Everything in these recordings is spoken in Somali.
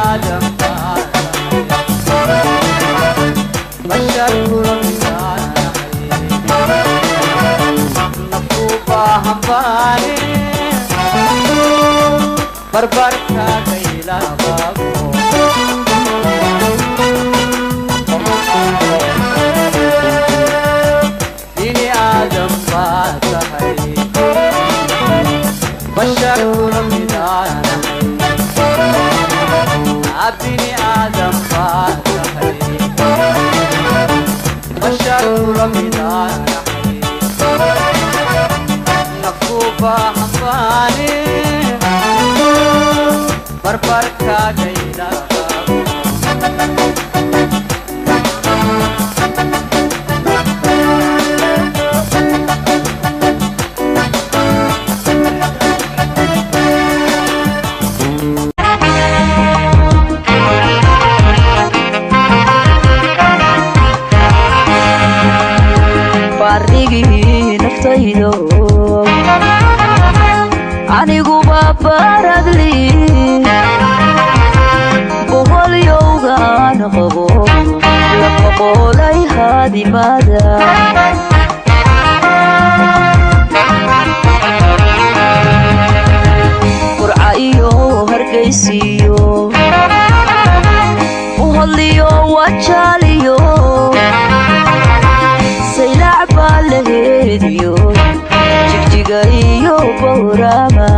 آدم بشر كرمنا نفوبا همباني بربركا كيلا بابو ديني آدم فاتحي بشر كرمنا عبدني آدم فاتحي بشر كرمنا نفوبا همباني بربركا كيلا barigi naftaydo anigu babaradli boqol yowgaan qabo la boqolay hadimada qurca iyo hargeysiyo boqoliyo wajaliyo لهديو جيجيغايو بوراما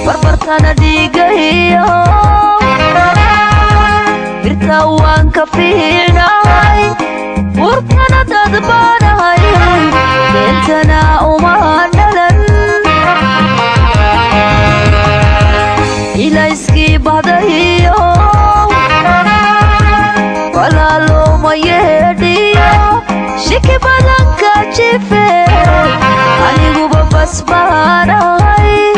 بربرتانا ديغايو برتاوان كفيناي ورتانا تدباناي بنتنا أمانلن إلايسكي بعدايو ولا لو ما يهديو شكي بدنك جيفي أنيقو ببسباناي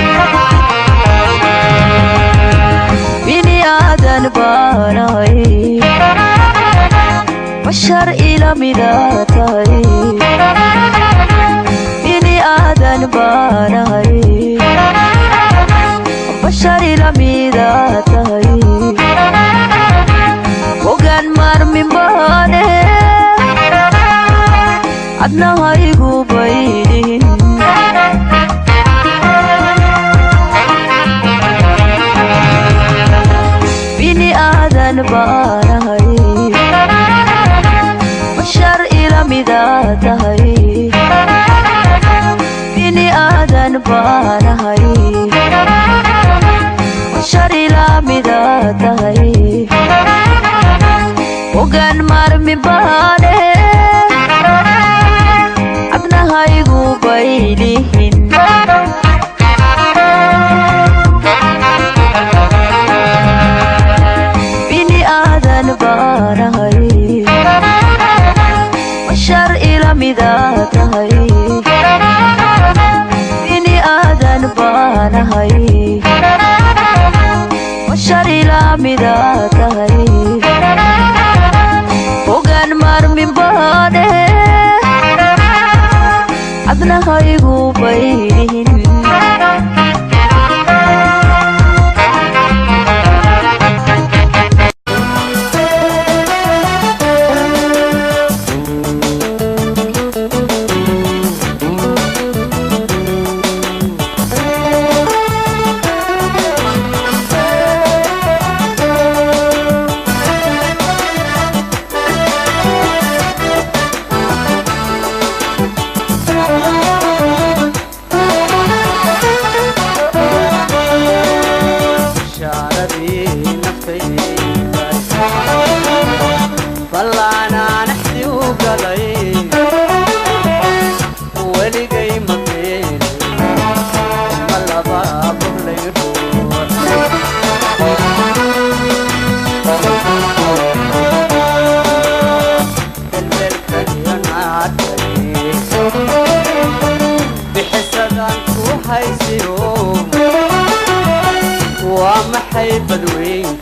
بني آدن باناي بشر إلى مداتاي بني آدن باناي بشر إلى مداتاي وقان مار من باني عدنا هايقو بايدين بني آدن بانهاي بشر إلى مداتهاي بني آدن بانهاي بشر إلى مداتهاي وقان مار من باني عدنا هايقو بايلين بني آدن بانهاي بشر إلى مداتهاي بني آدن بانهاي بشر إلى مداتهاي وقان مار من باني عدنا هايقو بايلين بدوين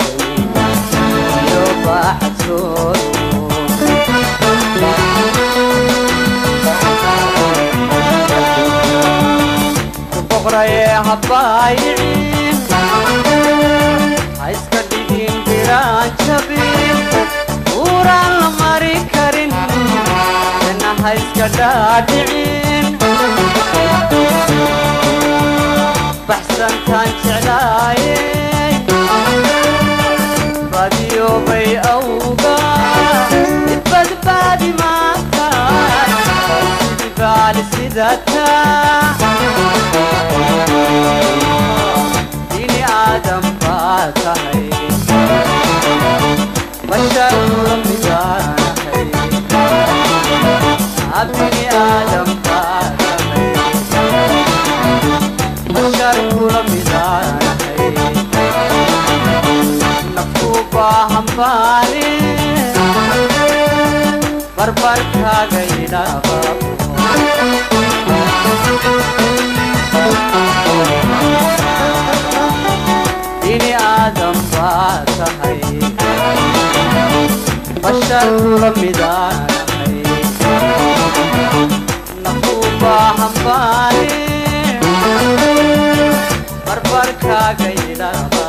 يوضع حسون boqray habaayicin iska dhigin biraan jabin uraan la mari karin danaha iska dhaadhicin baxsantaan jeclaayey badiyobay awga ibadbaadi maantaan sidibaali sidataa dini aadam baa tahay bashar kula midaanahay abdini aadam baa tahay bashar kula midaanahay nafku baahan baani barbarkaaga ilaaba dini aadam baa tahay bashar kula midaanahay nafku baahan baani barbarkaaga ilaaba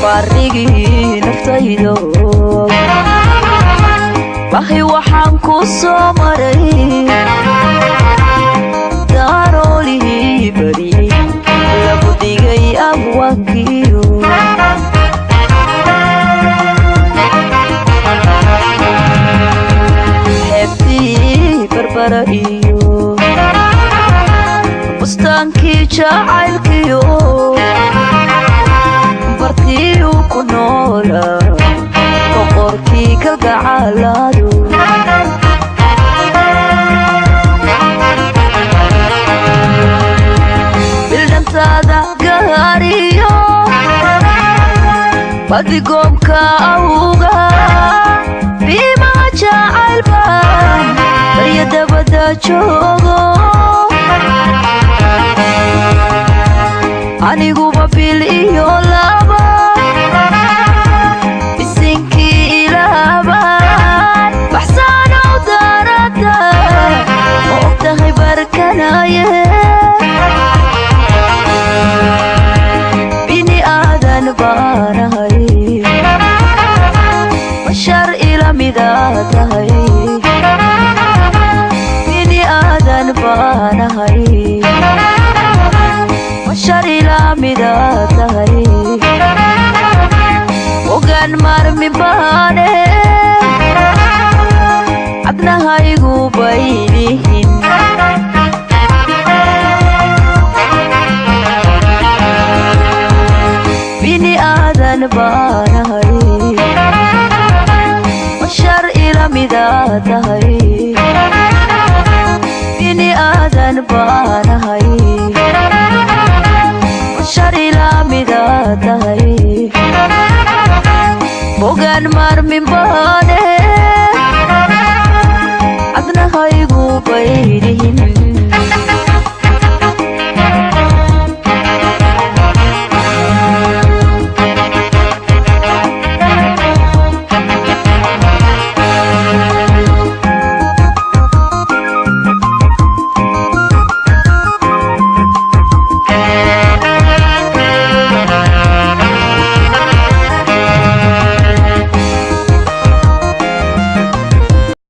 barigii naftaydo bahi waxaan ku soo maray daaroolihii bari lagu dhigay abwaankiyo xeebtii barbara iyo bustaankii jacaylkiyo bartiyu ku noola boqorkii kalgacalaadu bildhantaada gaariyo badigoomka awga biimaa jacaylbaan barya dabada joogo aniguba bil iyo laba bisinkii ilaabaan baxsaanow daarada ma og tahay barkanaye bini aadan baanahay bashar ila midaa tahay bini aadan baanahay bashar ila midaa tahay ogaan marmi baane cadnahaygu baylihin bini aadan baanahay bashar ila midaa tahay bini aadan baanahay bashar ila midaa tahay ogaan marmi baane cadnahaygu baylihin